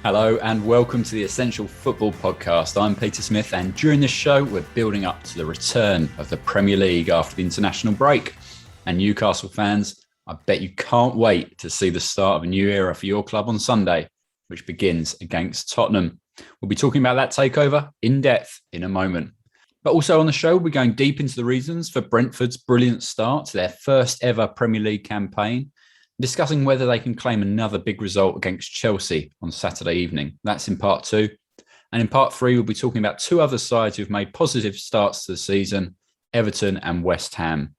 Hello and welcome to the Essential Football Podcast. I'm Peter Smith, and during this show we're building up to the return of the Premier League after the international break. And Newcastle fans, I bet you can't wait to see the start of a new era for your club on Sunday, which begins against Tottenham. We'll be talking about that takeover in depth in a moment. But also on the show, we're going deep into the reasons for Brentford's brilliant start to their first ever Premier League campaign, discussing whether they can claim another big result against Chelsea on Saturday evening. That's in part 2. And in part 3, we'll be talking about two other sides who've made positive starts to the season, Everton and West Ham.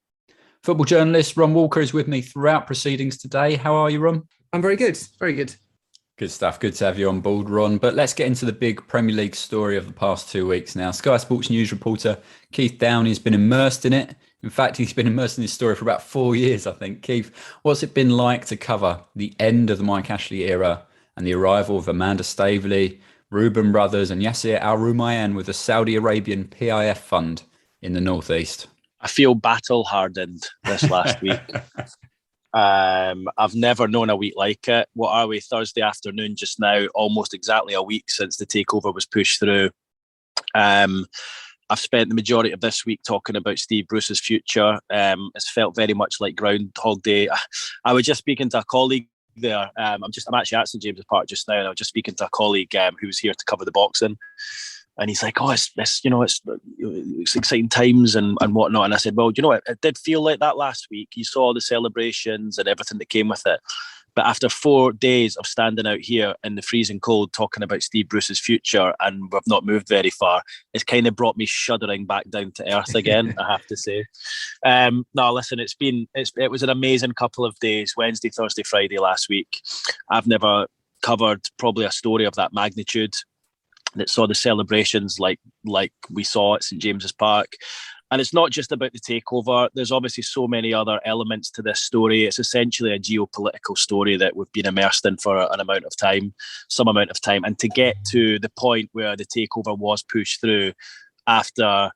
Football journalist Ron Walker is with me throughout proceedings today. How are you, Ron? I'm very good. Very good. Good stuff. Good to have you on board, Ron. But let's get into the big Premier League story of the past 2 weeks now. Sky Sports News reporter Keith Downey has been immersed in it. In fact, he's been immersed in this story for about 4 years, I think. Keith, what's it been like to cover the end of the Mike Ashley era and the arrival of Amanda Staveley, Reuben Brothers and Yasser Al-Rumayyan with the Saudi Arabian PIF fund in the Northeast? I feel battle-hardened this last week. I've never known a week like it. What are we, Thursday afternoon just now, almost exactly a week since the takeover was pushed through. I've spent the majority of this week talking about Steve Bruce's future. It's felt very much like Groundhog Day. I was just speaking to a colleague there. I'm actually at St James's Park just now, and I was just speaking to a colleague who was here to cover the boxing. And he's like, "Oh, it's exciting times and whatnot." And I said, "Well, it did feel like that last week. You saw the celebrations and everything that came with it. But after 4 days of standing out here in the freezing cold talking about Steve Bruce's future, and we've not moved very far, it's kind of brought me shuddering back down to earth again, I have to say." No, listen, it was an amazing couple of days, Wednesday, Thursday, Friday last week. I've never covered probably a story of that magnitude that saw the celebrations like we saw at St James's Park. And it's not just about the takeover. There's obviously so many other elements to this story. It's essentially a geopolitical story that we've been immersed in for some amount of time. And to get to the point where the takeover was pushed through after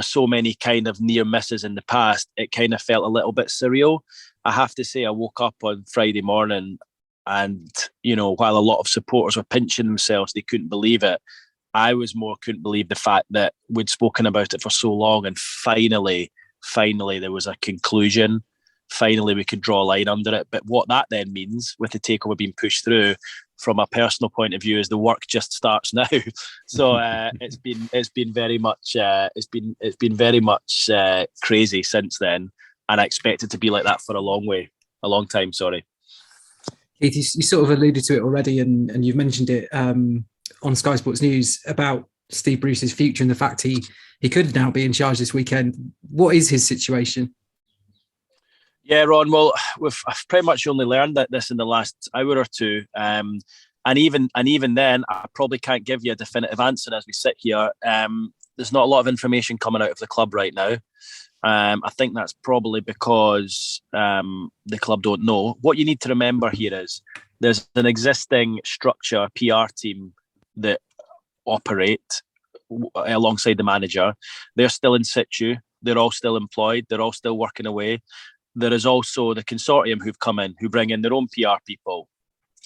so many kind of near misses in the past, it kind of felt a little bit surreal. I have to say, I woke up on Friday morning and, while a lot of supporters were pinching themselves, they couldn't believe it. I couldn't believe the fact that we'd spoken about it for so long, and finally there was a conclusion. Finally, we could draw a line under it. But what that then means, with the takeover being pushed through, from a personal point of view, is the work just starts now. So it's been very much crazy since then, and I expect it to be like that for a long time. Sorry, Keith, you sort of alluded to it already, and you've mentioned it on Sky Sports News about Steve Bruce's future and the fact he could now be in charge this weekend. What is his situation? Yeah, Ron, well, I've pretty much only learned this in the last hour or two. And even then, I probably can't give you a definitive answer as we sit here. There's not a lot of information coming out of the club right now. I think that's probably because the club don't know. What you need to remember here is there's an existing structure, PR team that operate alongside the manager. They're still in situ. They're all still employed. They're all still working away. There is also the consortium who've come in, who bring in their own PR people.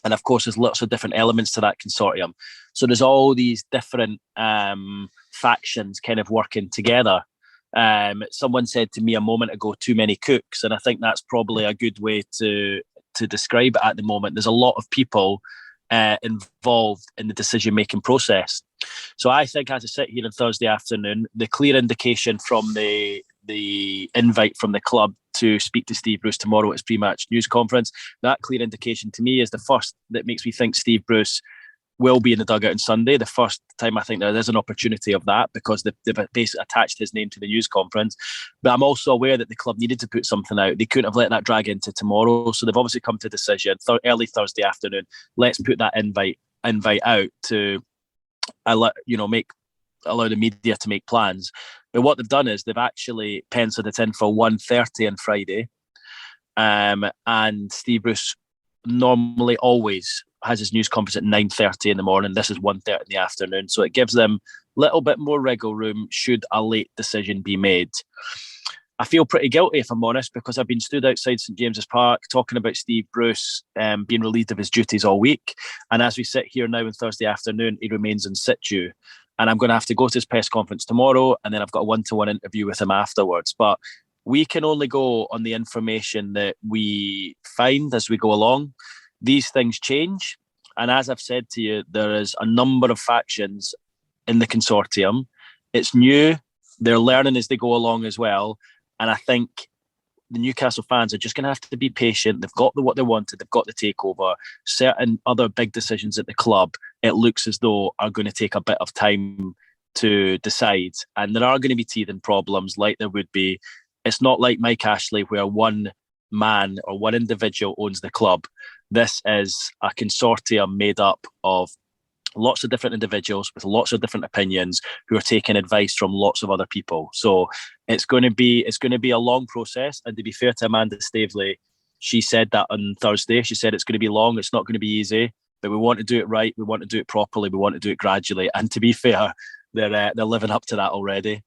And of course, there's lots of different elements to that consortium. So there's all these different factions kind of working together. Someone said to me a moment ago, too many cooks. And I think that's probably a good way to describe it at the moment. There's a lot of people involved in the decision-making process. So I think as I sit here on Thursday afternoon, the clear indication from the invite from the club to speak to Steve Bruce tomorrow at his pre-match news conference, that clear indication to me is the first that makes me think Steve Bruce will be in the dugout on Sunday. The first time I think there is an opportunity of that, because they've basically attached his name to the news conference. But I'm also aware that the club needed to put something out. They couldn't have let that drag into tomorrow. So they've obviously come to a decision early Thursday afternoon. Let's put that invite out to allow the media to make plans. But what they've done is they've actually penciled it in for 1:30 on Friday. And Steve Bruce normally always has his news conference at 9:30 in the morning. This is 1:30 in the afternoon. So it gives them a little bit more wriggle room should a late decision be made. I feel pretty guilty, if I'm honest, because I've been stood outside St James's Park talking about Steve Bruce being relieved of his duties all week. And as we sit here now on Thursday afternoon, he remains in situ. And I'm going to have to go to his press conference tomorrow, and then I've got a one-to-one interview with him afterwards. But we can only go on the information that we find as we go along. These things change. And as I've said to you, there is a number of factions in the consortium. It's new. They're learning as they go along as well. And I think the Newcastle fans are just going to have to be patient. They've got what they wanted. They've got the takeover. Certain other big decisions at the club, it looks as though are going to take a bit of time to decide. And there are going to be teething problems like there would be. It's not like Mike Ashley where one man or one individual owns the club. This is a consortium made up of lots of different individuals with lots of different opinions who are taking advice from lots of other people. So it's going to be a long process. And to be fair to Amanda Staveley, she said that on Thursday. She said it's going to be long. It's not going to be easy, but we want to do it right. We want to do it properly. We want to do it gradually. And to be fair, they're living up to that already.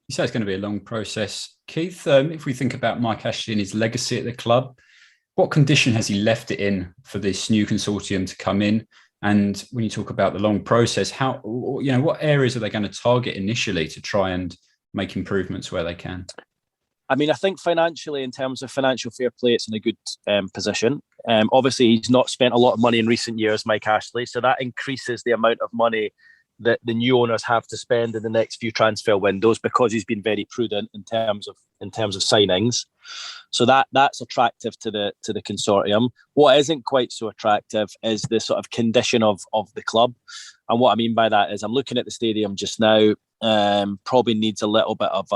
You say it's going to be a long process. Keith, if we think about Mike Ashley and his legacy at the club, what condition has he left it in for this new consortium to come in? And when you talk about the long process, what areas are they going to target initially to try and make improvements where they can? I mean, I think financially, in terms of financial fair play, it's in a good position. Obviously, he's not spent a lot of money in recent years, Mike Ashley, so that increases the amount of money that the new owners have to spend in the next few transfer windows, because he's been very prudent in terms of signings. So that's attractive to the consortium. What isn't quite so attractive is the sort of condition of the club. And what I mean by that is I'm looking at the stadium just now, probably needs a little bit of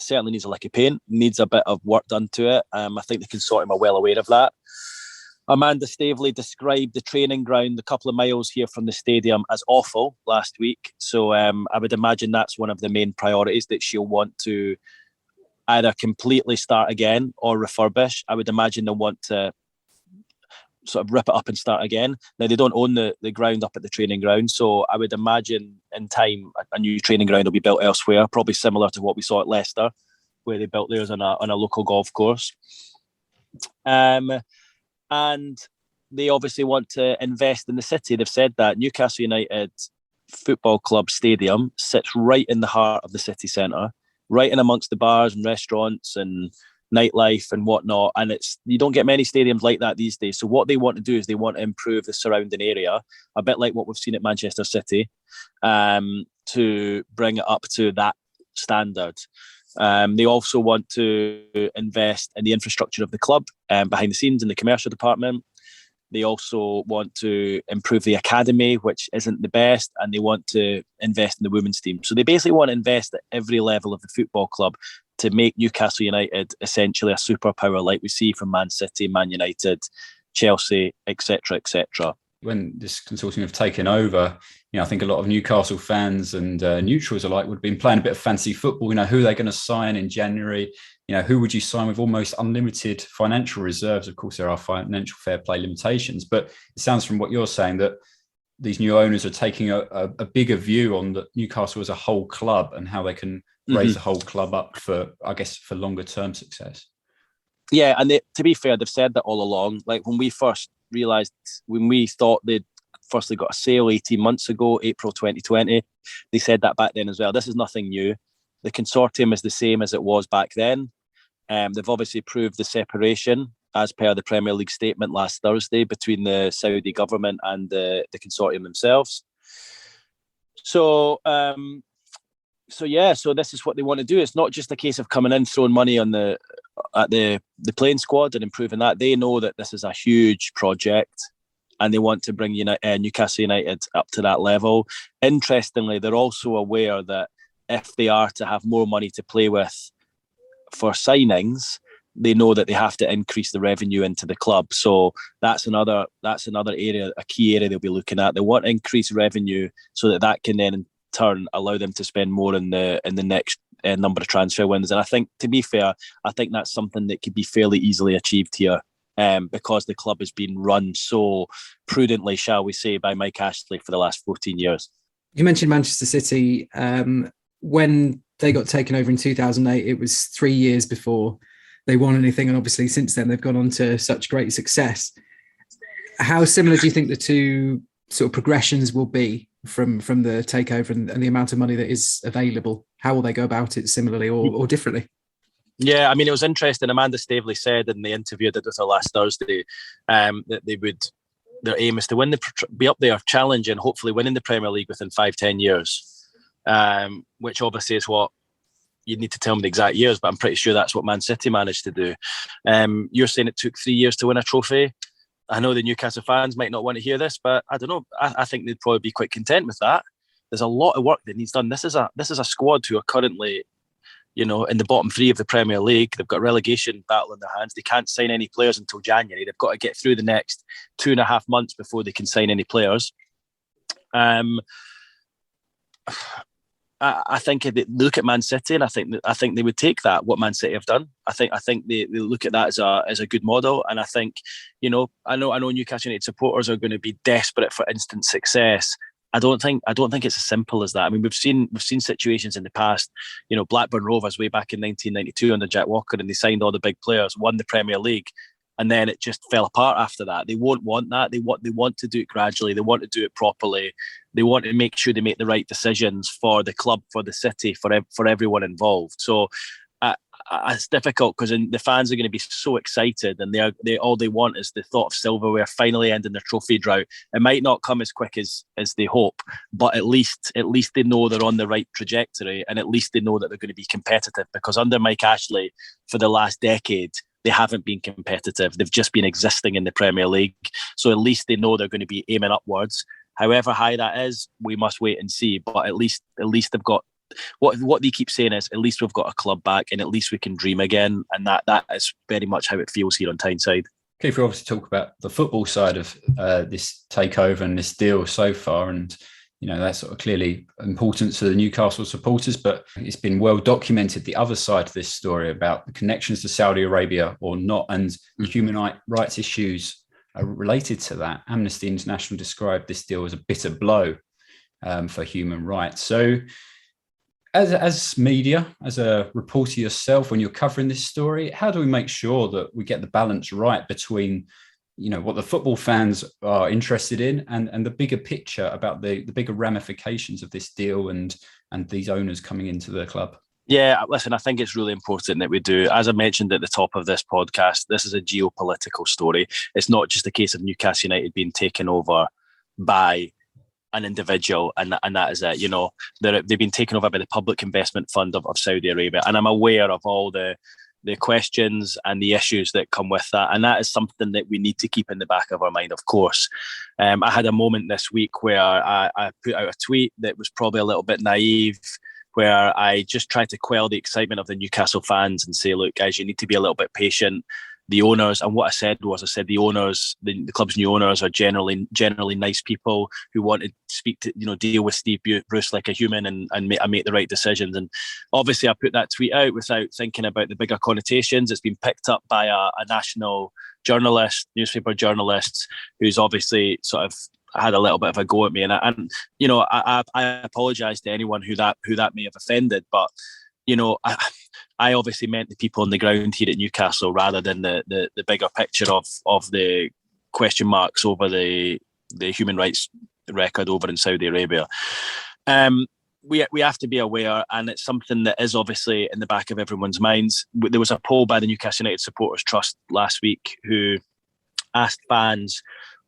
certainly needs a lick of paint, needs a bit of work done to it. I think the consortium are well aware of that. Amanda Staveley described the training ground a couple of miles here from the stadium as awful last week. So I would imagine that's one of the main priorities that she'll want to either completely start again or refurbish. I would imagine they'll want to sort of rip it up and start again. Now, they don't own the ground up at the training ground, so I would imagine in time a new training ground will be built elsewhere, probably similar to what we saw at Leicester, where they built theirs on a local golf course. And they obviously want to invest in the city. They've said that Newcastle United Football Club Stadium sits right in the heart of the city centre, right in amongst the bars and restaurants and nightlife and whatnot. And you don't get many stadiums like that these days. So what they want to do is they want to improve the surrounding area, a bit like what we've seen at Manchester City, to bring it up to that standard. They also want to invest in the infrastructure of the club, behind the scenes in the commercial department. They also want to improve the academy, which isn't the best, and they want to invest in the women's team. So they basically want to invest at every level of the football club to make Newcastle United essentially a superpower like we see from Man City, Man United, Chelsea, etc., etc. When this consortium have taken over, I think a lot of Newcastle fans and neutrals alike would have been playing a bit of fancy football. Who are they going to sign in January? Who would you sign with almost unlimited financial reserves? Of course, there are financial fair play limitations, but it sounds from what you're saying that these new owners are taking a bigger view on the Newcastle as a whole club and how they can raise the whole club up for longer term success. Yeah, and to be fair, they've said that all along. Like when we thought they'd firstly got a sale 18 months ago, April 2020, they said that back then as well. This is nothing new. The consortium is the same as it was back then. They've obviously proved the separation as per the Premier League statement last Thursday between the Saudi government and the consortium themselves. So this is what they want to do. It's not just a case of coming in, throwing money on the playing squad and improving that. They know that this is a huge project and they want to bring Newcastle United up to that level. Interestingly, they're also aware that if they are to have more money to play with for signings, they know that they have to increase the revenue into the club. So that's another area, a key area they'll be looking at. They want to increase revenue so that can then in turn allow them to spend more in the next number of transfer windows. And I think, to be fair, I think that's something that could be fairly easily achieved here, because the club has been run so prudently, shall we say, by Mike Ashley for the last 14 years. You mentioned Manchester City. When they got taken over in 2008, it was 3 years before they won anything. And obviously since then, they've gone on to such great success. How similar do you think the two sort of progressions will be from the takeover and the amount of money that is available? How will they go about it similarly or differently? Yeah, I mean, it was interesting. Amanda Staveley said in the interview I did with her last Thursday that their aim is to be up there challenging, hopefully winning the Premier League within 5-10 years, which obviously is what you'd need to tell me the exact years, but I'm pretty sure that's what Man City managed to do. You're saying it took 3 years to win a trophy. I know the Newcastle fans might not want to hear this, but I don't know. I think they'd probably be quite content with that. There's a lot of work that needs done. This is a squad who are currently, in the bottom three of the Premier League. They've got relegation battle in their hands. They can't sign any players until January. They've got to get through the next 2.5 months before they can sign any players. I think if they look at Man City, and I think they would take that, what Man City have done. I think they look at that as a good model, and I think, I know Newcastle United supporters are going to be desperate for instant success. I don't think it's as simple as that. I mean, we've seen situations in the past. Blackburn Rovers way back in 1992 under Jack Walker, and they signed all the big players, won the Premier League, and then it just fell apart after that. They won't want that. They want to do it gradually. They want to do it properly. They want to make sure they make the right decisions for the club, for the city, for everyone involved. So it's difficult because the fans are going to be so excited, and they all they want is the thought of silverware finally ending their trophy drought. It might not come as quick as they hope, but at least they know they're on the right trajectory, and at least they know that they're going to be competitive, because under Mike Ashley for the last decade, they haven't been competitive. They've just been existing in the Premier League. So at least they know they're going to be aiming upwards. However high that is, we must wait and see. But at least they've got what they keep saying is, at least we've got a club back, and at least we can dream again. And that is very much how it feels here on Tyneside. Keith, we obviously talk about the football side of this takeover and this deal so far, and that's sort of clearly important to the Newcastle supporters, but it's been well documented the other side of this story about the connections to Saudi Arabia or not, and human rights issues are related to that. Amnesty International described this deal as a bitter blow for human rights. So as media, as a reporter yourself, when you're covering this story, how do we make sure that we get the balance right between what the football fans are interested in and the bigger picture about the bigger ramifications of this deal and these owners coming into the club? Yeah, listen, I think it's really important that we do. As I mentioned at the top of this podcast, this is a geopolitical story. It's not just a case of Newcastle United being taken over by an individual, and that is it. They've been taken over by the Public Investment Fund of Saudi Arabia, and I'm aware of all the questions and the issues that come with that, and that is something that we need to keep in the back of our mind, of course. I had a moment this week where I put out a tweet that was probably a little bit naive, where I just tried to quell the excitement of the Newcastle fans and say, look guys, you need to be a little bit patient. The owners, and what I said the owners, the club's new owners are generally nice people who want to speak to, deal with Steve Bruce like a human and make the right decisions. And obviously I put that tweet out without thinking about the bigger connotations. It's been picked up by a national journalist, newspaper journalist, who's obviously sort of had a little bit of a go at me. And I apologise to anyone who that may have offended, but I obviously meant the people on the ground here at Newcastle rather than the bigger picture of the question marks over the human rights record over in Saudi Arabia. We have to be aware, and it's something that is obviously in the back of everyone's minds. There was a poll by the Newcastle United Supporters Trust last week who asked fans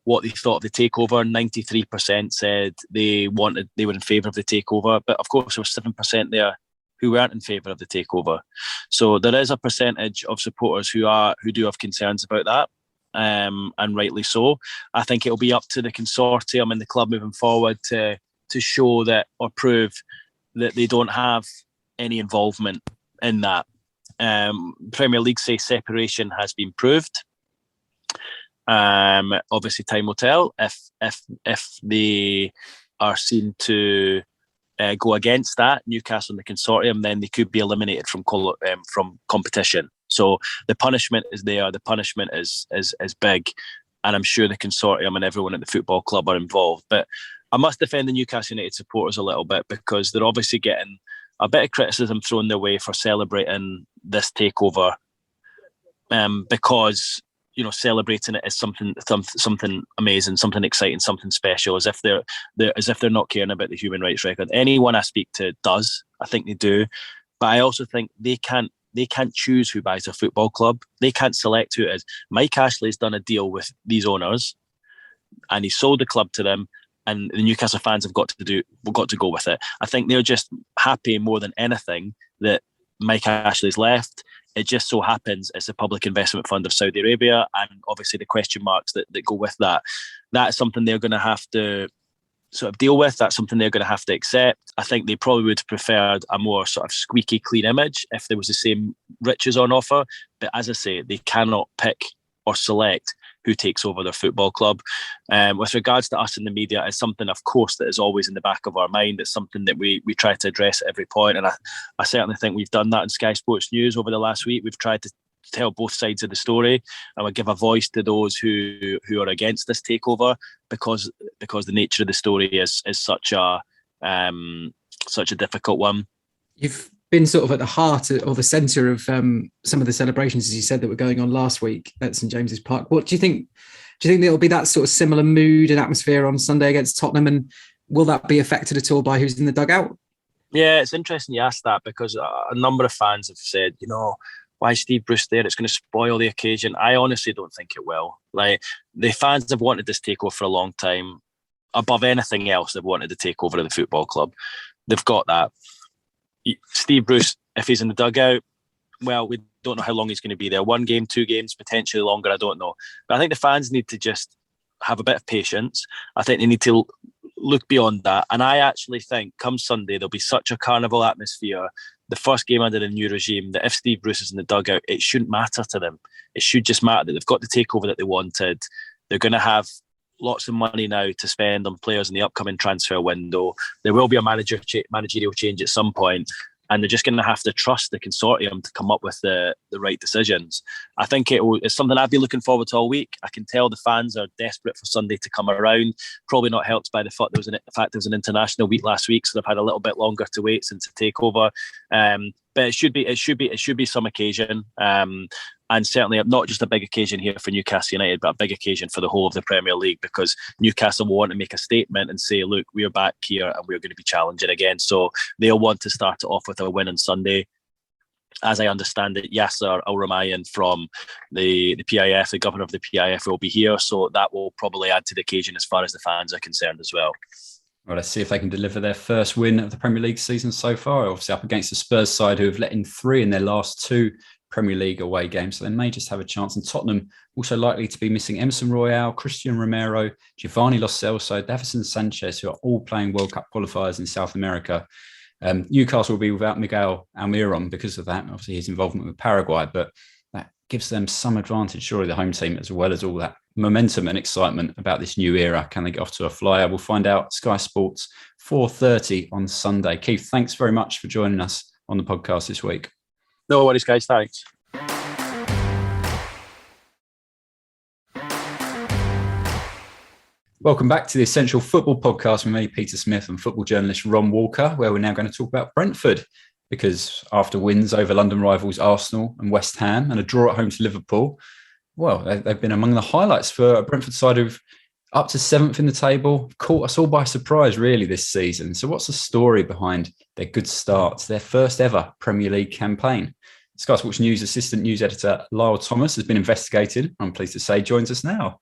what they thought of the takeover. 93% said they were in favour of the takeover, but of course there was 7% there who weren't in favour of the takeover. So there is a percentage of supporters who do have concerns about that, and rightly so. I think it'll be up to the consortium and the club moving forward to show that, or prove that they don't have any involvement in that. Premier League say separation has been proved. Obviously, time will tell if they are seen to go against that, Newcastle and the consortium, then they could be eliminated from competition. So the punishment is there. The punishment is big, and I'm sure the consortium and everyone at the football club are involved. But I must defend the Newcastle United supporters a little bit, because they're obviously getting a bit of criticism thrown their way for celebrating this takeover, because celebrating it is something amazing, something exciting, something special, as if they're not caring about the human rights record. Anyone I speak to does. I think they do, but I also think they can't choose who buys a football club. They can't select who it is. Mike Ashley's done a deal with these owners, and he sold the club to them, and the Newcastle fans have got to go with it. I think they're just happy more than anything that Mike Ashley's left. It just so happens it's a public investment fund of Saudi Arabia, and obviously the question marks that go with that. That's something they're going to have to sort of deal with. That's something they're going to have to accept. I think they probably would have preferred a more sort of squeaky clean image if there was the same riches on offer. But as I say, they cannot pick or select who takes over their football club. With regards to us in the media, it's something, of course, that is always in the back of our mind. It's something that we try to address at every point. And I certainly think we've done that in Sky Sports News over the last week. We've tried to tell both sides of the story, and we give a voice to those who are against this takeover, because the nature of the story is such a difficult one. You've been sort of at the heart or the centre of some of the celebrations, as you said, that were going on last week at St James's Park. What do you think? Do you think there'll be that sort of similar mood and atmosphere on Sunday against Tottenham, and will that be affected at all by who's in the dugout? Yeah, it's interesting you asked that, because a number of fans have said, why is Steve Bruce there? It's going to spoil the occasion. I honestly don't think it will. Like, the fans have wanted this takeover for a long time. Above anything else, they've wanted the takeover of the football club. They've got that. Steve Bruce, if he's in the dugout, well, we don't know how long he's going to be there. 1 game, 2 games, potentially longer, I don't know. But I think the fans need to just have a bit of patience. I think they need to look beyond that. And I actually think come Sunday, there'll be such a carnival atmosphere, the first game under the new regime, that if Steve Bruce is in the dugout, it shouldn't matter to them. It should just matter that they've got the takeover that they wanted. They're going to have lots of money now to spend on players in the upcoming transfer window. There will be a managerial change at some point, and they're just going to have to trust the consortium to come up with the right decisions. I think it's something I've been looking forward to all week. I can tell the fans are desperate for Sunday to come around, probably not helped by the fact there was an international week last week, so they've had a little bit longer to wait since the takeover. But it should be some occasion. And certainly not just a big occasion here for Newcastle United, but a big occasion for the whole of the Premier League, because Newcastle will want to make a statement and say, look, we're back here and we're going to be challenging again. So they'll want to start it off with a win on Sunday. As I understand it, Yasser Al-Rumayyan from the PIF, the governor of the PIF, will be here. So that will probably add to the occasion as far as the fans are concerned as well. Well, let's see if they can deliver their first win of the Premier League season so far. Obviously up against the Spurs side, who have let in 3 in their last 2 Premier League away games, so they may just have a chance. And Tottenham also likely to be missing Emerson Royale, Christian Romero, Giovanni Lo Celso, Davison Sanchez, who are all playing World Cup qualifiers in South America. Newcastle will be without Miguel Almiron because of that, obviously his involvement with Paraguay, but that gives them some advantage, surely, the home team, as well as all that momentum and excitement about this new era. Can they get off to a flyer? We'll find out. Sky Sports 4:30 on Sunday. Keith, thanks very much for joining us on the podcast this week. No worries, guys. Thanks. Welcome back to the Essential Football Podcast with me, Peter Smith, and football journalist Ron Walker, where we're now going to talk about Brentford, because after wins over London rivals Arsenal and West Ham and a draw at home to Liverpool, well, they've been among the highlights for a Brentford side who've up to 7th in the table, caught us all by surprise, really, this season. So what's the story behind their good start, their first ever Premier League campaign? Sky Sports News assistant news editor Lyle Thomas has been investigated, I'm pleased to say, joins us now.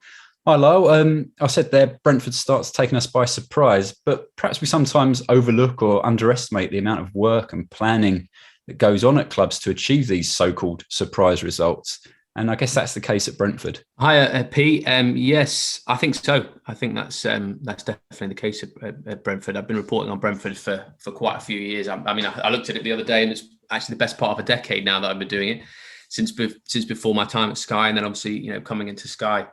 Hi, Lyle. I said their Brentford start's taken us by surprise, but perhaps we sometimes overlook or underestimate the amount of work and planning that goes on at clubs to achieve these so-called surprise results. And I guess that's the case at Brentford. Hi, Pete. Yes, I think so. I think that's definitely the case at Brentford. I've been reporting on Brentford for quite a few years. I looked at it the other day, and it's actually the best part of a decade now that I've been doing it, since before my time at Sky, and then obviously coming into Sky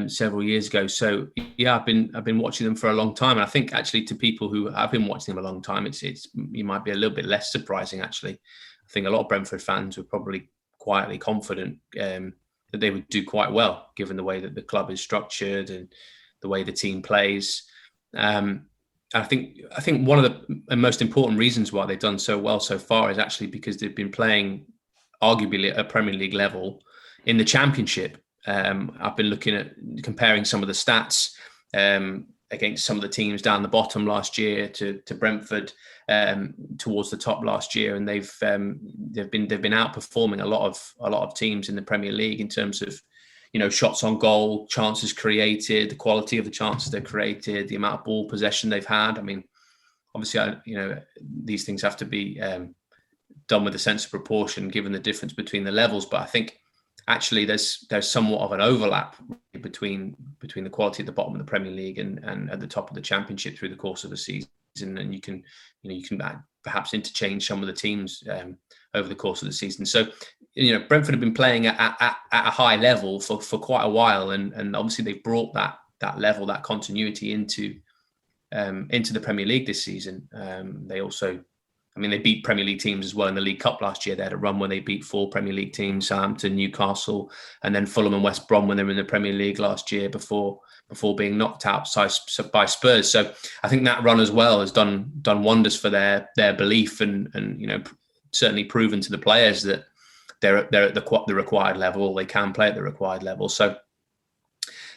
several years ago. So yeah, I've been watching them for a long time, and I think actually to people who have been watching them a long time, it's you might be a little bit less surprising actually. I think a lot of Brentford fans were probably quietly confident that they would do quite well, given the way that the club is structured and the way the team plays. I think one of the most important reasons why they've done so well so far is actually because they've been playing arguably at a Premier League level in the Championship. I've been looking at comparing some of the stats against some of the teams down the bottom last year to Brentford towards the top last year, and they've been outperforming a lot of teams in the Premier League in terms of, you know, shots on goal, chances created, the quality of the chances they've created, the amount of ball possession they've had. I mean, obviously, these things have to be done with a sense of proportion given the difference between the levels. But I think actually there's somewhat of an overlap between the quality at the bottom of the Premier League and at the top of the Championship through the course of a season. And you can perhaps interchange some of the teams over the course of the season. So, you know, Brentford have been playing at a high level for quite a while, and obviously they've brought that level, that continuity into the Premier League this season. They also, they beat Premier League teams as well in the League Cup last year. They had a run where they beat 4 Premier League teams, to Newcastle, and then Fulham and West Brom when they were in the Premier League last year before being knocked out by Spurs. So I think that run as well has done wonders for their belief and you know, certainly proven to the players that they're at the required level. They can play at the required level. So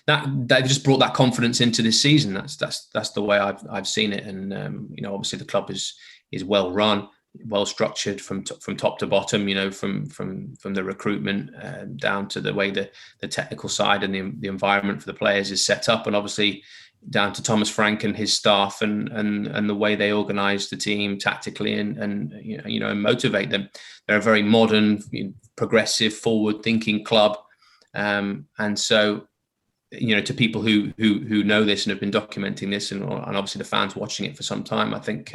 that just brought that confidence into this season. That's the way I've seen it. And you know, obviously the club is well run, well structured from top to bottom. You know, from the recruitment down to the way the technical side and the environment for the players is set up, and obviously down to Thomas Frank and his staff and the way they organise the team tactically and you know and motivate them. They're a very modern, progressive, forward-thinking club, and so, you know, to people who know this and have been documenting this, and obviously the fans watching it for some time, I think,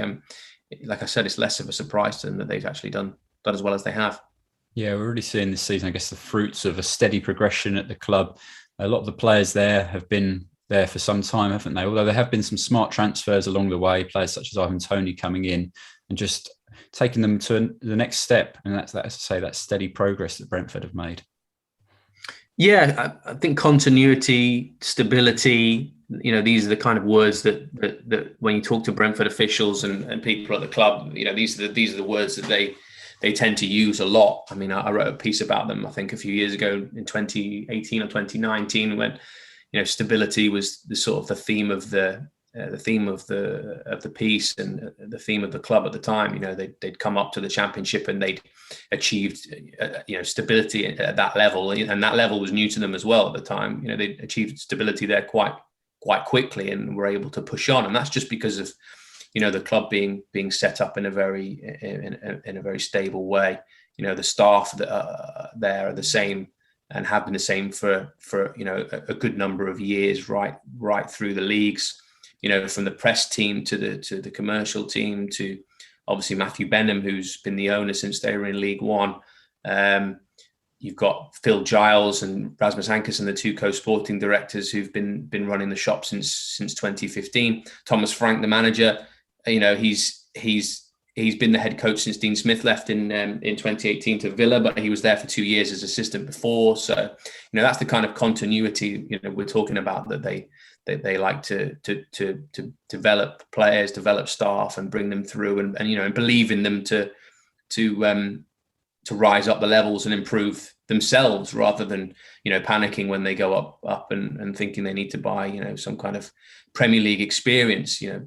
like I said, it's less of a surprise to them that they've actually done as well as they have. Yeah, we're really seeing this season, I guess, the fruits of a steady progression at the club. A lot of the players there have been there for some time, haven't they? Although there have been some smart transfers along the way, players such as Ivan Toney coming in and just taking them to the next step. And that's, as I say, that steady progress that Brentford have made. Yeah, I think continuity, stability, you know, these are the kind of words that when you talk to Brentford officials and people at the club, you know, these are the words that they tend to use a lot. I mean, I wrote a piece about them, I think a few years ago in 2018 or 2019, when, you know, stability was the sort of the theme of the piece and the theme of the club at the time. You know, they'd come up to the Championship and they'd achieved stability at that level, and that level was new to them as well at the time. You know, they achieved stability there quite quickly and were able to push on, and that's just because of, you know, the club being set up in a very stable way. You know, the staff that are there are the same and have been the same for you know, a good number of years, right through the leagues. You know, from the press team to the commercial team to obviously Matthew Benham, who's been the owner since they were in League One. You've got Phil Giles and Rasmus Ankersen, the two co-sporting directors who've been running the shop since 2015. Thomas Frank, the manager, you know, he's been the head coach since Dean Smith left in 2018 to Villa, but he was there for 2 years as assistant before. So, you know, that's the kind of continuity, you know, we're talking about, that they like to develop players, develop staff, and bring them through, and you know, and believe in them to rise up the levels and improve themselves, rather than, you know, panicking when they go up and thinking they need to buy, you know, some kind of Premier League experience. You know,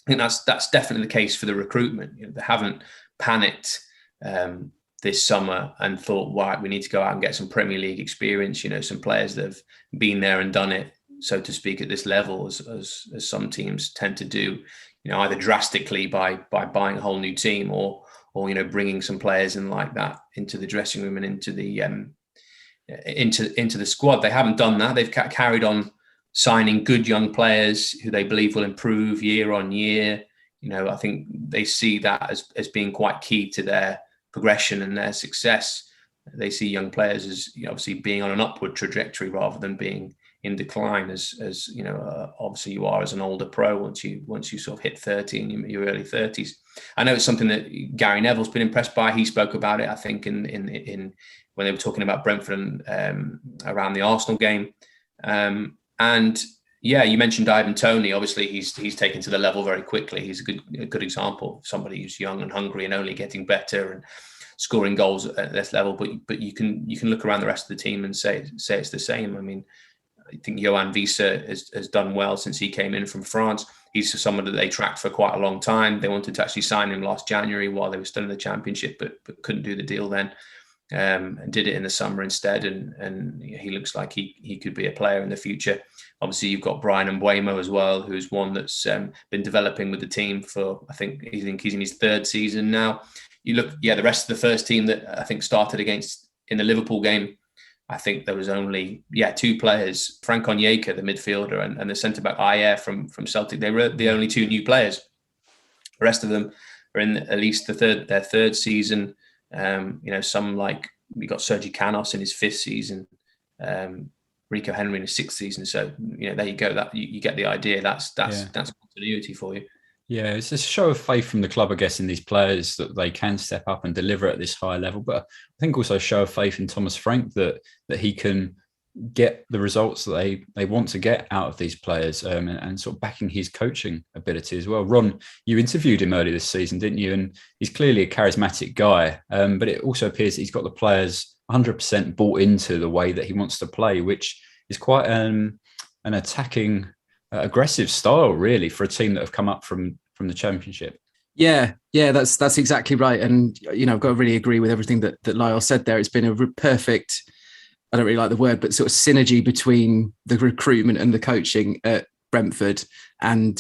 I think that's definitely the case for the recruitment. You know, they haven't panicked this summer and thought, right, we need to go out and get some Premier League experience. You know, some players that have been there and done it, so to speak, at this level, as some teams tend to do. You know, either drastically by buying a whole new team, or you know, bringing some players in like that into the dressing room and into the squad. They haven't done that. They've carried on signing good young players who they believe will improve year on year. You know, I think they see that as being quite key to their progression and their success. They see young players as, you know, obviously being on an upward trajectory rather than being in decline, as you know, obviously you are as an older pro once you sort of hit 30 in your early 30s. I know it's something that Gary Neville's been impressed by. He spoke about it, I think, in when they were talking about Brentford around the Arsenal game. And Yeah, you mentioned Ivan Toney. Obviously, he's taken to the level very quickly. He's a good example of somebody who's young and hungry and only getting better and scoring goals at this level. But you can look around the rest of the team and say it's the same. I mean, I think Yoann Wissa has done well since he came in from France. He's someone that they tracked for quite a long time. They wanted to actually sign him last January while they were still in the Championship, but couldn't do the deal then. And did it in the summer instead. And he looks like he could be a player in the future. Obviously, you've got Brian Mbeumo as well, who's one that's been developing with the team for, I think he's in his third season now. You look, the rest of the first team that I think started against in the Liverpool game, I think there was only, two players, Frank Onyeka, the midfielder, and the centre-back Ayer from Celtic. They were the only two new players. The rest of them are in at least their third season. Some like, we got Sergi Canos in his fifth season, Rico Henry in his sixth season. So, there you go. That you get the idea. That's continuity for you. Yeah, it's a show of faith from the club, I guess, in these players that they can step up and deliver at this high level. But I think also a show of faith in Thomas Frank that he can get the results that they want to get out of these players, and sort of backing his coaching ability as well. Ron, you interviewed him earlier this season, didn't you? And he's clearly a charismatic guy, but it also appears that he's got the players 100% bought into the way that he wants to play, which is quite an attacking, aggressive style, really, for a team that have come up from the Championship. Yeah, that's exactly right. And, I've got to really agree with everything that Lyle said there. It's been a perfect, I don't really like the word, but sort of synergy between the recruitment and the coaching at Brentford. And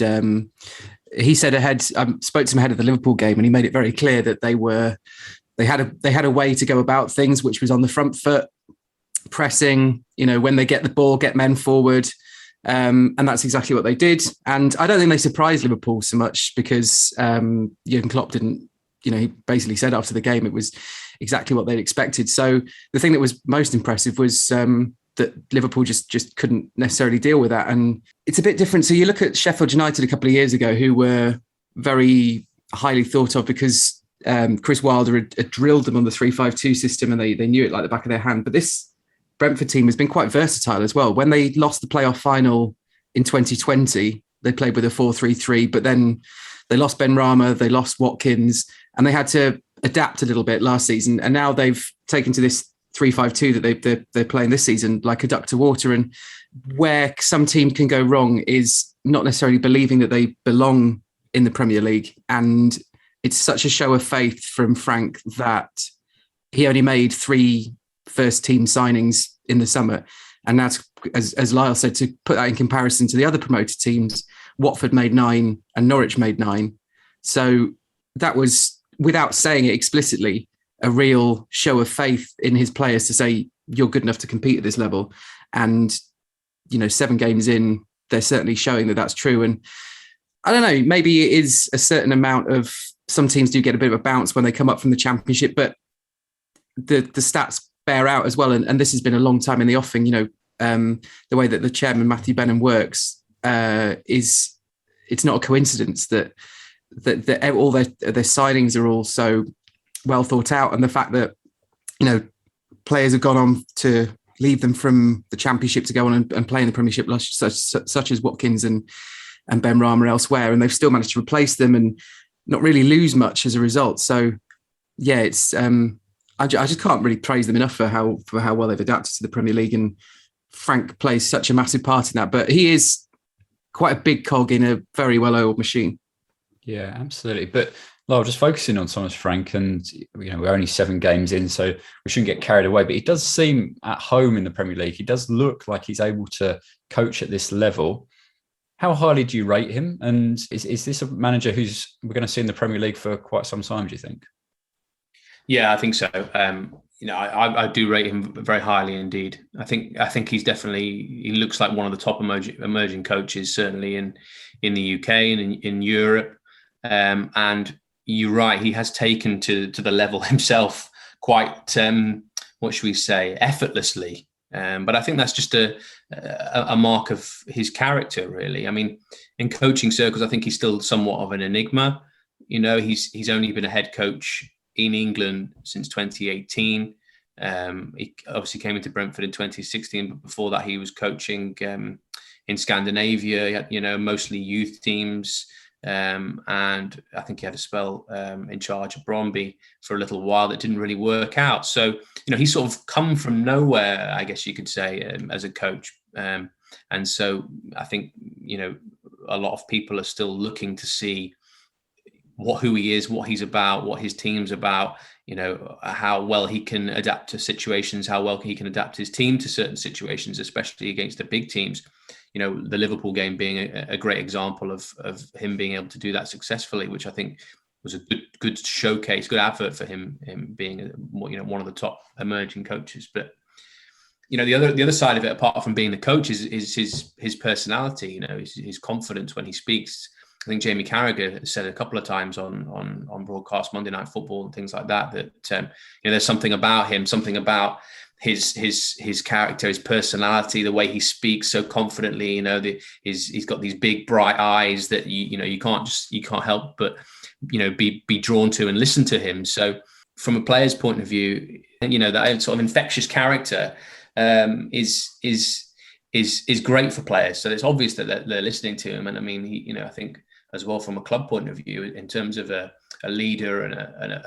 he said I spoke to him ahead of the Liverpool game, and he made it very clear that they had a way to go about things, which was on the front foot, pressing, when they get the ball, get men forward. And that's exactly what they did. And I don't think they surprised Liverpool so much because Jurgen Klopp didn't, he basically said after the game it was exactly what they'd expected. So the thing that was most impressive was that Liverpool just couldn't necessarily deal with that. And it's a bit different. So you look at Sheffield United a couple of years ago, who were very highly thought of because Chris Wilder had drilled them on the 3-5-2 system, and they knew it like the back of their hand. But this Brentford team has been quite versatile as well. When they lost the playoff final in 2020, they played with a 4-3-3, but then they lost Ben Rama, they lost Watkins, and they had to adapt a little bit last season. And now they've taken to this 3-5-2 that they're playing this season like a duck to water. And where some team can go wrong is not necessarily believing that they belong in the Premier League. And it's such a show of faith from Frank that he only made 3 first team signings in the summer. And that's, as Lyle said, to put that in comparison to the other promoted teams, Watford made 9 and Norwich made 9. So that was, without saying it explicitly, a real show of faith in his players to say, you're good enough to compete at this level. And, 7 games in, they're certainly showing that that's true. And I don't know, maybe it is a certain amount of, some teams do get a bit of a bounce when they come up from the Championship, but the stats bear out as well. And this has been a long time in the offing. The way that the chairman, Matthew Benham, works it's not a coincidence that all their signings are all so well thought out. And the fact that, players have gone on to leave them from the Championship to go on and play in the Premiership, such as Watkins and Ben Rama elsewhere. And they've still managed to replace them and not really lose much as a result. So yeah, it's, I just can't really praise them enough for how well they've adapted to the Premier League, and Frank plays such a massive part in that. But he is quite a big cog in a very well-oiled machine. Yeah, absolutely. But Lyle, just focusing on Thomas Frank, and we're only 7 games in, so we shouldn't get carried away. But he does seem at home in the Premier League. He does look like he's able to coach at this level. How highly do you rate him? And is this a manager we're going to see in the Premier League for quite some time, do you think? Yeah, I think so. I do rate him very highly indeed. I think he looks like one of the top emerging coaches, certainly in the UK and in Europe. And you're right, he has taken to the level himself quite, what should we say, effortlessly. But I think that's just a mark of his character, really. I mean, in coaching circles, I think he's still somewhat of an enigma. He's only been a head coach in England since 2018. He obviously came into Brentford in 2016, but before that he was coaching in Scandinavia, mostly youth teams. And I think he had a spell in charge of Brøndby for a little while that didn't really work out. So, he's sort of come from nowhere, I guess you could say, as a coach. And so I think, a lot of people are still looking to see who he is, what he's about, what his team's about, how well he can adapt to situations, how well he can adapt his team to certain situations, especially against the big teams. The Liverpool game being a great example of him being able to do that successfully, which I think was a good showcase, good advert for him being one of the top emerging coaches. But the other side of it, apart from being the coach, is his personality. His confidence when he speaks. I think Jamie Carragher said a couple of times on broadcast Monday Night Football and things like that there's something about him, something about his character, his personality, the way he speaks so confidently. He's got these big bright eyes that you can't help but be drawn to and listen to him. So from a player's point of view, that sort of infectious character is great for players. So it's obvious that they're listening to him. And I mean, I think as well from a club point of view, in terms of a leader and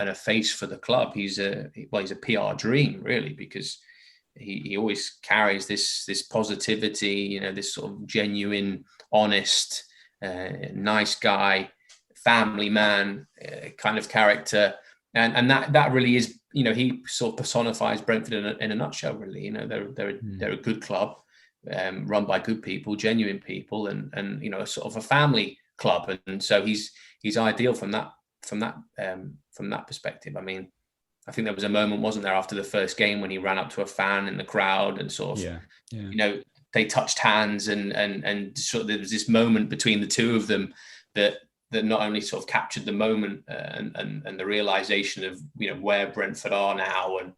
a face for the club, he's a PR dream, really, because he always carries this positivity, this sort of genuine, honest, nice guy, family man kind of character. And that really is, he sort of personifies Brentford in a nutshell, really. They're a good club, run by good people, genuine people, and a sort of a family club. And so he's ideal from that perspective. I mean, I think there was a moment, wasn't there, after the first game when he ran up to a fan in the crowd and sort of, they touched hands and sort of there was this moment between the two of them that not only sort of captured the moment and the realization of where Brentford are now and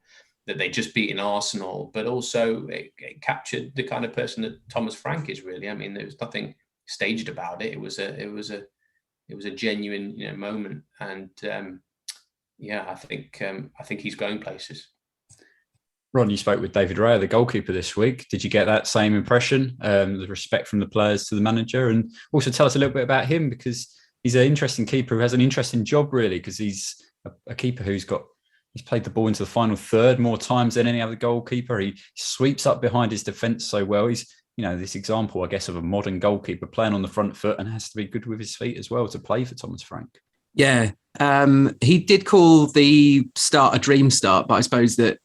that they just beaten Arsenal, but also it captured the kind of person that Thomas Frank is, really. I mean, there was nothing staged about it. It was a genuine moment, and I think he's going places. Ron, you spoke with David Raya, the goalkeeper, this week. Did you get that same impression, the respect from the players to the manager? And also tell us a little bit about him, because he's an interesting keeper who has an interesting job, really, because he's a keeper he's played the ball into the final third more times than any other goalkeeper. He sweeps up behind his defence so well. He's, this example, I guess, of a modern goalkeeper playing on the front foot and has to be good with his feet as well to play for Thomas Frank. Yeah. He did call the start a dream start, but I suppose that,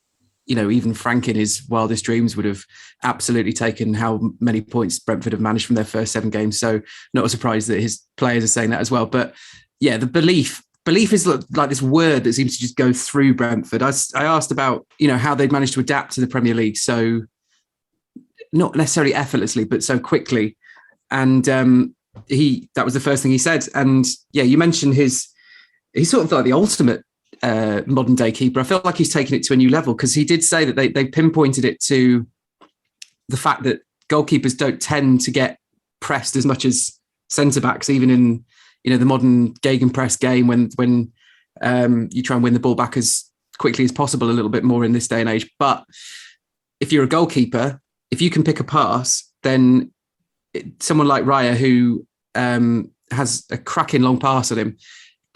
even Frank in his wildest dreams would have absolutely taken how many points Brentford have managed from their first 7 games. So not a surprise that his players are saying that as well. But yeah, the belief is like this word that seems to just go through Brentford. I asked about, how they'd managed to adapt to the Premier League. So not necessarily effortlessly, but so quickly. And that was the first thing he said. And yeah, you mentioned he's sort of like the ultimate modern day keeper. I felt like he's taken it to a new level, because he did say that they pinpointed it to the fact that goalkeepers don't tend to get pressed as much as centre-backs, even in, the modern gegenpress game when you try and win the ball back as quickly as possible a little bit more in this day and age. But if you're a goalkeeper, if you can pick a pass, then someone like Raya, who has a cracking long pass at him,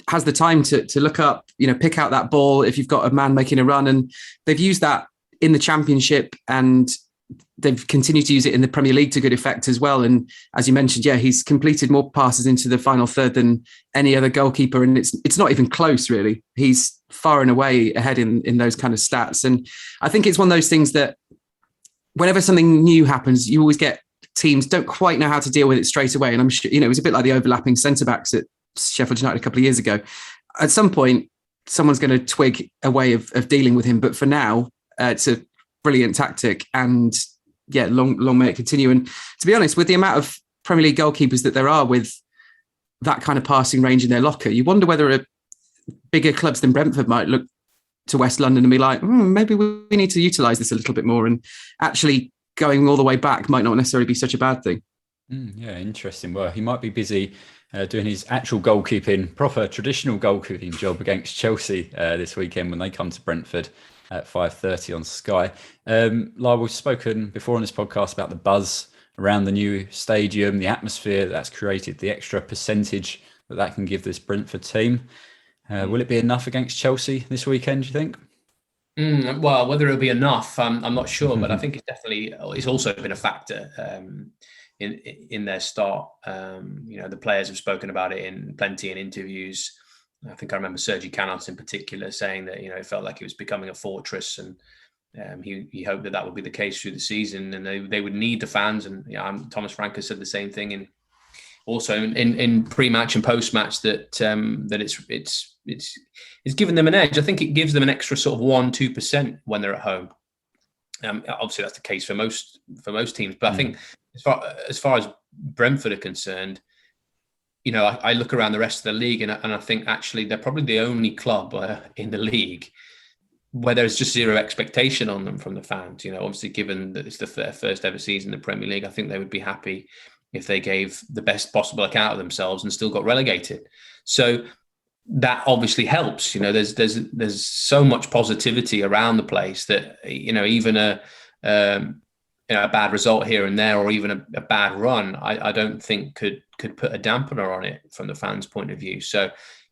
has the time to look up, pick out that ball if you've got a man making a run. And they've used that in the Championship, and they've continued to use it in the Premier League to good effect as well. And as you mentioned, he's completed more passes into the final third than any other goalkeeper. And it's not even close, really. He's far and away ahead in those kind of stats. And I think it's one of those things that whenever something new happens, you always get teams don't quite know how to deal with it straight away. And I'm sure, it was a bit like the overlapping centre-backs at Sheffield United a couple of years ago. At some point, someone's going to twig a way of dealing with him. But for now, it's a brilliant tactic, and long may it continue. And to be honest, with the amount of Premier League goalkeepers that there are with that kind of passing range in their locker, you wonder whether bigger clubs than Brentford might look to West London and be like, maybe we need to utilise this a little bit more, and actually going all the way back might not necessarily be such a bad thing. Yeah, interesting. Well, he might be busy doing his actual goalkeeping, proper traditional goalkeeping job against Chelsea this weekend when they come to Brentford at 5:30 on Sky. Lyle, we've spoken before on this podcast about the buzz around the new stadium, the atmosphere that's created, the extra percentage that can give this Brentford team. Will it be enough against Chelsea this weekend, do you think? Well, whether it'll be enough, I'm not sure, but I think it's also been a factor in their start. The players have spoken about it in plenty in interviews. I think I remember Sergi Canós in particular saying that it felt like it was becoming a fortress, and he hoped that would be the case through the season, and they would need the fans. And Thomas Frank has said the same thing in pre-match and post-match that it's given them an edge. I think it gives them an extra sort of 1-2% when they're at home. Obviously, that's the case for most teams, but I think as far as Brentford are concerned, I look around the rest of the league and I think actually they're probably the only club in the league where there's just zero expectation on them from the fans. Obviously, given that it's their first ever season in the Premier League, I think they would be happy if they gave the best possible account of themselves and still got relegated. So that obviously helps. There's so much positivity around the place that even a bad result here and there, or even a bad run, I don't think could put a dampener on it from the fans' point of view. So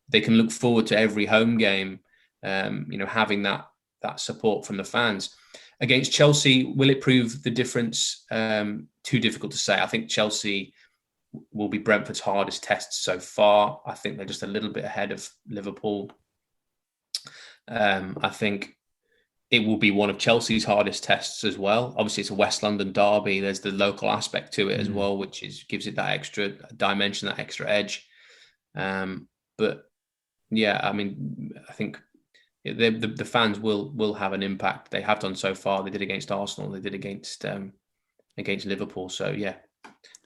they can look forward to every home game, having that support from the fans. Against Chelsea, will it prove the difference? Too difficult to say. I think Chelsea will be Brentford's hardest test so far. I think they're just a little bit ahead of Liverpool. I think it will be one of Chelsea's hardest tests as well. Obviously, it's a West London derby. There's the local aspect to it as well, which gives it that extra dimension, that extra edge. But yeah, I mean, I think the fans will have an impact. They have done so far. They did against Arsenal. They did against Liverpool. So yeah,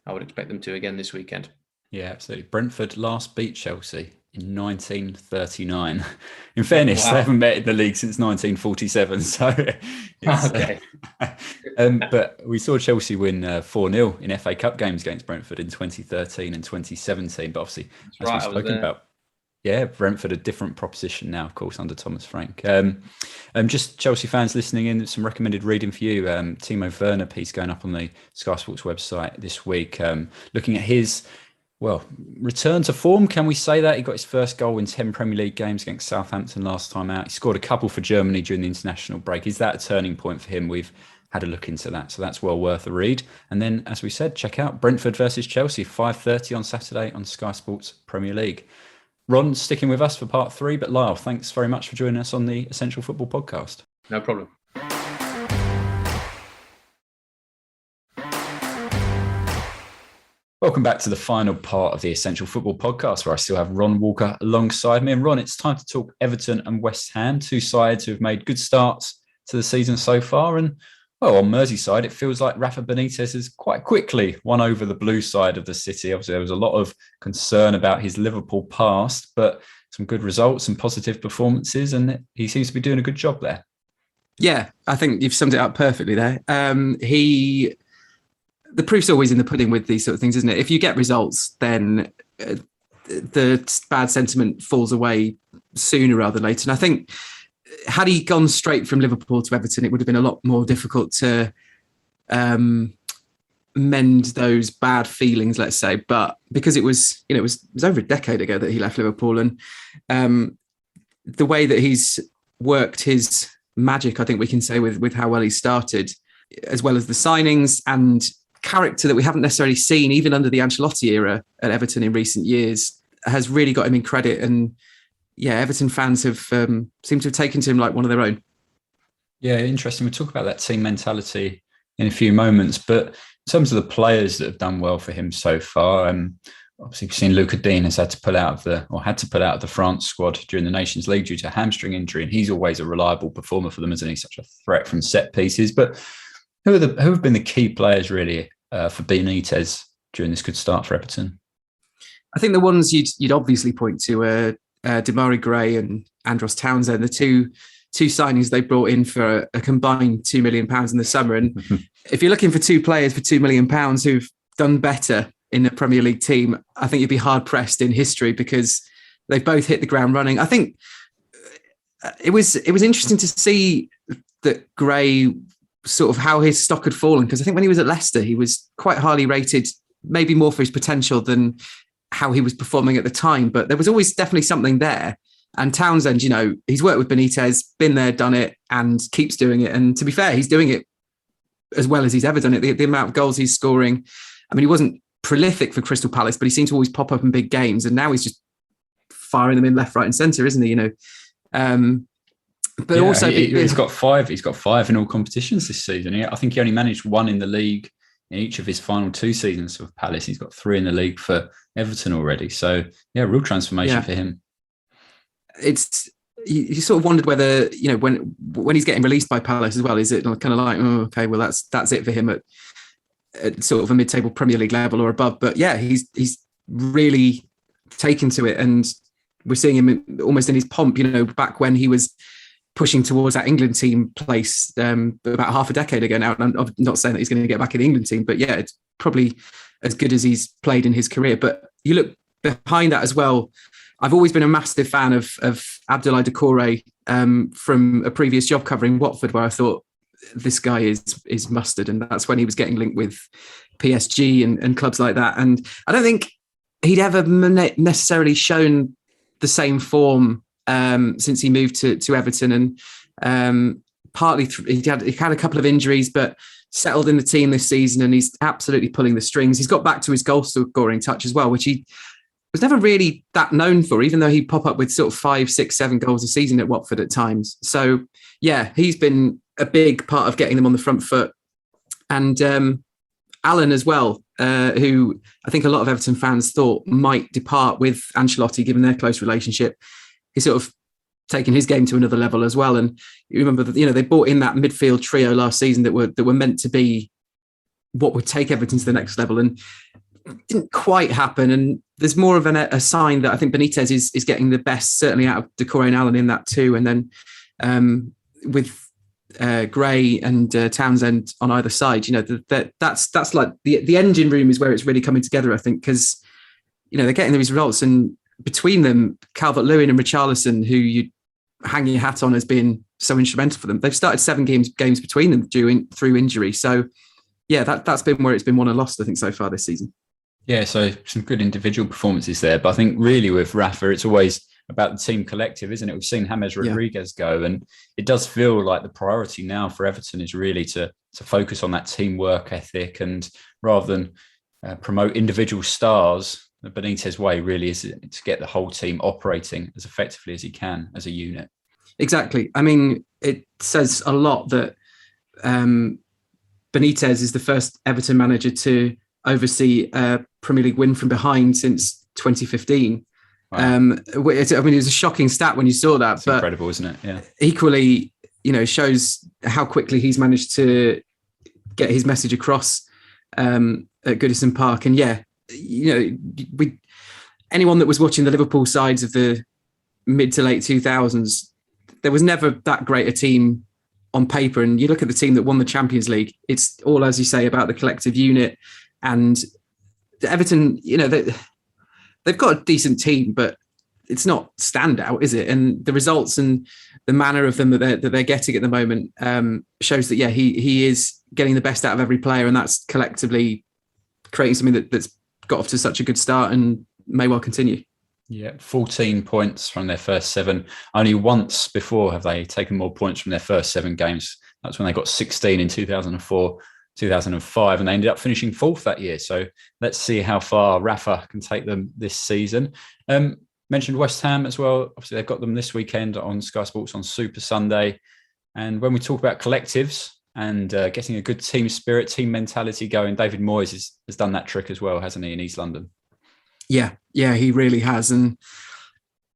I would expect them to again this weekend. Yeah, absolutely. Brentford last beat Chelsea in 1939. In fairness, They haven't met in the league since 1947. So, okay. But we saw Chelsea win 4-0 in FA Cup games against Brentford in 2013 and 2017. But obviously, as we've spoken about, Brentford a different proposition now, of course, under Thomas Frank. Just Chelsea fans listening in, some recommended reading for you. Timo Werner piece going up on the Sky Sports website this week, looking at his return to form. Can we say that? He got his first goal in 10 Premier League games against Southampton last time out. He scored a couple for Germany during the international break. Is that a turning point for him? We've had a look into that, so that's well worth a read. And then, as we said, check out Brentford versus Chelsea, 5:30 on Saturday on Sky Sports Premier League. Ron, sticking with us for part 3, but Lyle, thanks very much for joining us on the Essential Football Podcast. No problem. Welcome back to the final part of the Essential Football Podcast, where I still have Ron Walker alongside me. And Ron, it's time to talk Everton and West Ham, two sides who have made good starts to the season so far. And on Merseyside, it feels like Rafa Benitez has quite quickly won over the blue side of the city. Obviously, there was a lot of concern about his Liverpool past, but some good results and positive performances, and he seems to be doing a good job there. Yeah, I think you've summed it up perfectly there. The proof's always in the pudding with these sort of things, isn't it? If you get results, then the bad sentiment falls away sooner rather than later. And I think had he gone straight from Liverpool to Everton, it would have been a lot more difficult to mend those bad feelings, let's say. But because it was over a decade ago that he left Liverpool, and the way that he's worked his magic, I think we can say with how well he started, as well as the signings and character that we haven't necessarily seen even under the Ancelotti era at Everton in recent years, has really got him in credit. And yeah, Everton fans have seemed to have taken to him like one of their own. Yeah, interesting. We'll talk about that team mentality in a few moments, but in terms of the players that have done well for him so far, obviously we've seen Luca Dean had to pull out of the France squad during the Nations League due to a hamstring injury, and he's always a reliable performer for them, isn't he? Such a threat from set pieces. But who have been the key players really for Benitez during this good start for Everton? I think the ones you'd obviously point to are Demarai Gray and Andros Townsend, the two signings they brought in for a combined £2 million in the summer. And if you're looking for two players for £2 million who've done better in a Premier League team, I think you'd be hard pressed in history, because they've both hit the ground running. I think it was interesting to see that Gray sort of how his stock had fallen, because I think when he was at Leicester, he was quite highly rated, maybe more for his potential than how he was performing at the time. But there was always definitely something there. And Townsend, he's worked with Benitez, been there, done it, and keeps doing it. And to be fair, he's doing it as well as he's ever done it. The amount of goals he's scoring. I mean, he wasn't prolific for Crystal Palace, but he seemed to always pop up in big games. And now he's just firing them in left, right, and centre, isn't he? But also, he's got five. He's got 5 in all competitions this season. I think he only managed 1 in the league in each of his final 2 seasons for Palace. He's got 3 in the league for Everton already. So real transformation for him. You sort of wondered whether when he's getting released by Palace as well, is it kind of like, oh, okay, well that's it for him at sort of a mid-table Premier League level or above. But he's really taken to it, and we're seeing him almost in his pomp. Back when he was pushing towards that England team place about half a decade ago now. And I'm not saying that he's going to get back in the England team, but it's probably as good as he's played in his career. But you look behind that as well. I've always been a massive fan of Abdoulaye Doucouré from a previous job covering Watford, where I thought this guy is mustard. And that's when he was getting linked with PSG and clubs like that. And I don't think he'd ever necessarily shown the same form since he moved to Everton, and partly he had a couple of injuries, but settled in the team this season, and he's absolutely pulling the strings. He's got back to his goal scoring touch as well, which he was never really that known for, even though he'd pop up with sort of 5, 6, 7 goals a season at Watford at times. So he's been a big part of getting them on the front foot. And Alan as well, who I think a lot of Everton fans thought might depart with Ancelotti, given their close relationship. He's sort of taken his game to another level as well. And you remember that, they brought in that midfield trio last season that were meant to be what would take Everton to the next level, and it didn't quite happen. And there's more of a sign that I think Benitez is getting the best, certainly out of Doucouré and Allen in that too. And then with Gray and Townsend on either side, that's like the engine room is where it's really coming together, I think, because they're getting these results, and between them, Calvert-Lewin and Richarlison, who you hang your hat on as being so instrumental for them, they've started 7 games between them through injury. So that's been where it's been won and lost, I think, so far this season. So some good individual performances there, but I think really with Rafa, it's always about the team collective, isn't it? We've seen James Rodriguez go, and it does feel like the priority now for Everton is really to focus on that teamwork ethic, and rather than promote individual stars, the Benitez way really is to get the whole team operating as effectively as he can as a unit. Exactly. I mean, it says a lot that Benitez is the first Everton manager to oversee a Premier League win from behind since 2015. Wow. It was a shocking stat when you saw that. It's incredible, isn't it? Yeah. Equally, shows how quickly he's managed to get his message across at Goodison Park. And anyone that was watching the Liverpool sides of the mid to late 2000s, there was never that great a team on paper. And you look at the team that won the Champions League, it's all, as you say, about the collective unit. And Everton, they've got a decent team, but it's not standout, is it? And the results and the manner of them that they're getting at the moment shows that, he is getting the best out of every player, and that's collectively creating something that's got off to such a good start and may well continue. 14 points from their first 7. Only once before have they taken more points from their first 7 games. That's when they got 16 in 2004, 2005, and they ended up finishing 4th that year. So let's see how far Rafa can take them this season. Mentioned West Ham as well. Obviously, they've got them this weekend on Sky Sports on Super Sunday. And when we talk about collectives and getting a good team spirit, team mentality going, David Moyes has done that trick as well, hasn't he, in East London? Yeah, he really has. And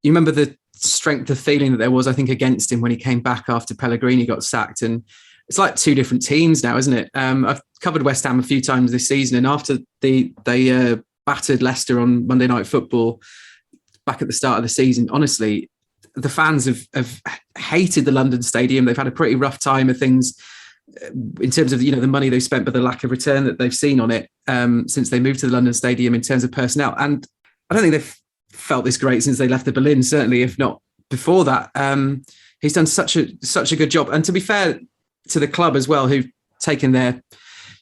you remember the strength of feeling that there was, I think, against him when he came back after Pellegrini got sacked. And it's like 2 different teams now, isn't it? I've covered West Ham a few times this season, and after they battered Leicester on Monday Night Football back at the start of the season, honestly, the fans have hated the London Stadium. They've had a pretty rough time of things in terms of the money they've spent, but the lack of return that they've seen on it since they moved to the London Stadium in terms of personnel. And I don't think they've felt this great since they left the Berlin, certainly, if not before that. He's done such a good job. And to be fair to the club as well, who taken their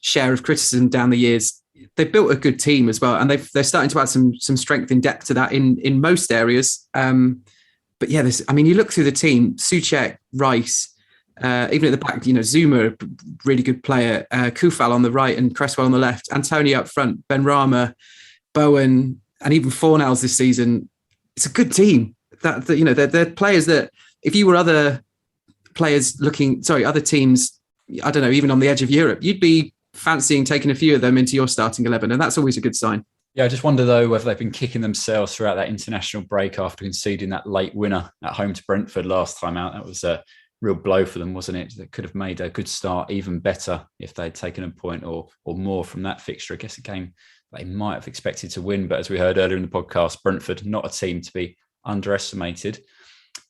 share of criticism down the years, they've built a good team as well, and they're starting to add some strength in depth to that in most areas. But yeah, you look through the team: Souček, Rice, even at the back, Zuma, really good player, Kufal on the right and Cresswell on the left, Antonio up front, Ben-Rama, Bowen, and even Fornals this season. It's a good team. They're players that if you were other teams, I don't know, even on the edge of Europe, you'd be fancying taking a few of them into your starting 11, and that's always a good sign. Yeah, I just wonder though whether they've been kicking themselves throughout that international break after conceding that late winner at home to Brentford last time out. That was a real blow for them, wasn't it? That could have made a good start even better if they'd taken a point or more from that fixture. I guess a game they might have expected to win, but as we heard earlier in the podcast, Brentford, not a team to be underestimated.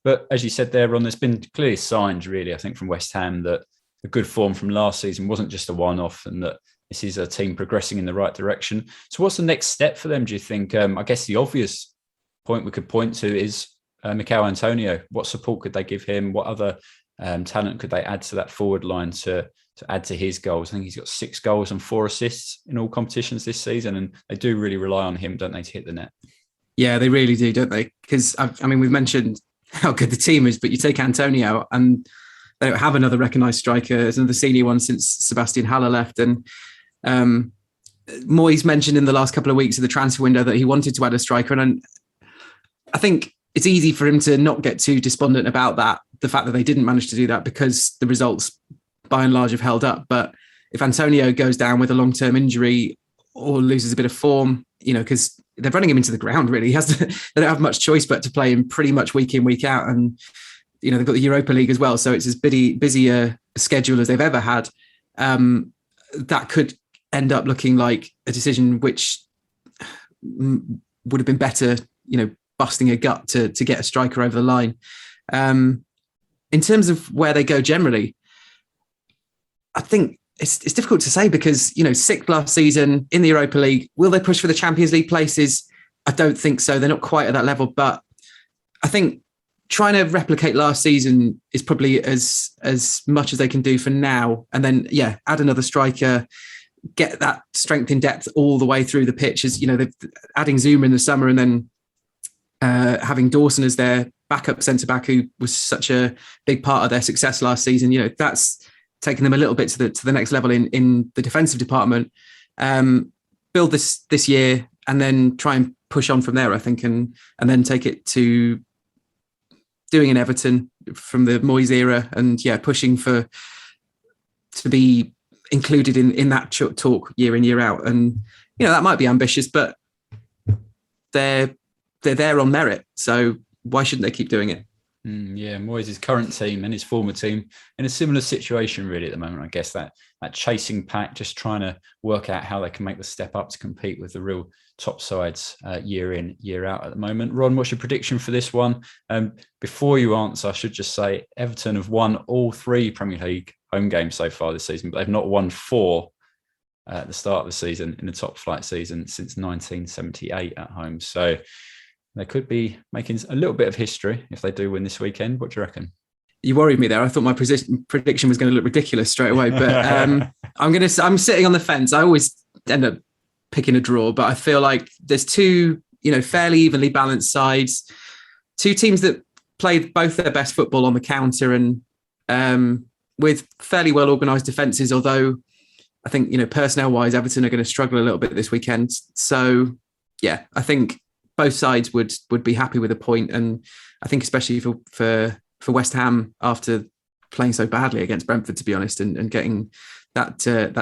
But as you said there, Ron, there's been clear signs, really, I think, from West Ham that the good form from last season wasn't just a one-off, and that this is a team progressing in the right direction. So what's the next step for them, do you think? I guess the obvious point we could point to is Mikel Antonio. What support could they give him? What other talent could they add to that forward line to add to his goals? I think he's got 6 goals and 4 assists in all competitions this season, and they do really rely on him, don't they, to hit the net? Yeah, they really do, don't they? Because, we've mentioned how good the team is, but you take Antonio out and they don't have another recognised striker. There's another senior one since Sebastian Haller left. And Moyes mentioned in the last couple of weeks of the transfer window that he wanted to add a striker. And I think it's easy for him to not get too despondent about that, the fact that they didn't manage to do that, because the results by and large have held up. But if Antonio goes down with a long-term injury or loses a bit of form, because they're running him into the ground, really. They don't have much choice but to play him pretty much week in, week out. And, they've got the Europa League as well. So it's as busy a schedule as they've ever had. That could end up looking like a decision which would have been better, busting a gut to get a striker over the line. In terms of where they go generally, I think it's difficult to say because, 6th last season in the Europa League. Will they push for the Champions League places? I don't think so. They're not quite at that level, but I think trying to replicate last season is probably as much as they can do for now. And then, add another striker, get that strength in depth all the way through the pitch. As they're adding Zuma in the summer, and then having Dawson as their backup centre back, who was such a big part of their success last season. That's taking them a little bit to the next level in the defensive department. Build this year and then try and push on from there, I think, and then take it to doing an Everton from the Moyes era, and pushing to be included in that talk year in, year out. And that might be ambitious, but they're there on merit, so why shouldn't they keep doing it? Moyes' current team and his former team in a similar situation really at the moment. I guess that chasing pack, just trying to work out how they can make the step up to compete with the real top sides year in, year out at the moment. Ron, what's your prediction for this one? Before you answer, I should just say Everton have won all 3 Premier League home games so far this season, but they've not won 4 at the start of the season in the top flight season since 1978 at home. So they could be making a little bit of history if they do win this weekend. What do you reckon? You worried me there. I thought my prediction was going to look ridiculous straight away, but I'm sitting on the fence. I always end up picking a draw, but I feel like there's 2, fairly evenly balanced sides, 2 teams that played both their best football on the counter and with fairly well organised defences. Although I think personnel wise, Everton are going to struggle a little bit this weekend. So I think both sides would be happy with a point, and I think especially for West Ham after playing so badly against Brentford, to be honest, and getting that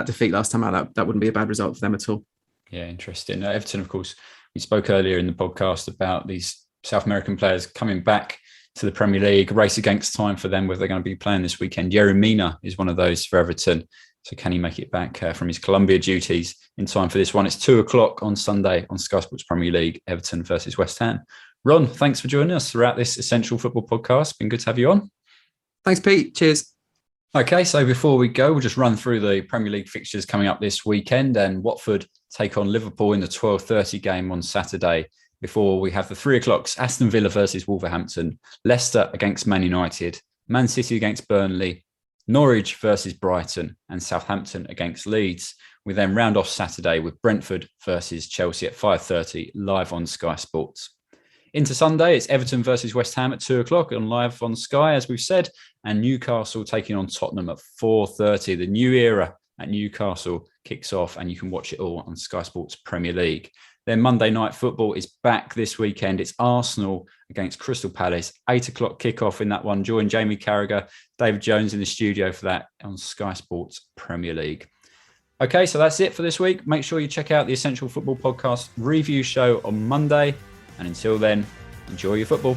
defeat last time out, that wouldn't be a bad result for them at all. Yeah, interesting. Everton, of course, we spoke earlier in the podcast about these South American players coming back to the Premier League, race against time for them, whether they're going to be playing this weekend. Yerry Mina is one of those for Everton. So can he make it back from his Colombia duties in time for this one? It's 2:00 on Sunday on Sky Sports Premier League, Everton versus West Ham. Ron, thanks for joining us throughout this Essential Football podcast. Been good to have you on. Thanks, Pete. Cheers. Okay, so before we go, we'll just run through the Premier League fixtures coming up this weekend. And Watford take on Liverpool in the 12:30 game on Saturday. Before we have the 3:00, Aston Villa versus Wolverhampton, Leicester against Man United, Man City against Burnley, Norwich versus Brighton, and Southampton against Leeds. We then round off Saturday with Brentford versus Chelsea at 5:30 live on Sky Sports. Into Sunday, it's Everton versus West Ham at 2:00 on live on Sky, as we've said, and Newcastle taking on Tottenham at 4:30. The new era at Newcastle kicks off, and you can watch it all on Sky Sports Premier League. Then Monday Night Football is back this weekend. It's Arsenal against Crystal Palace, 8:00 kickoff in that one. Join Jamie Carragher, David Jones in the studio for that on Sky Sports Premier League. Okay, so that's it for this week. Make sure you check out the Essential Football Podcast review show on Monday. And until then, enjoy your football.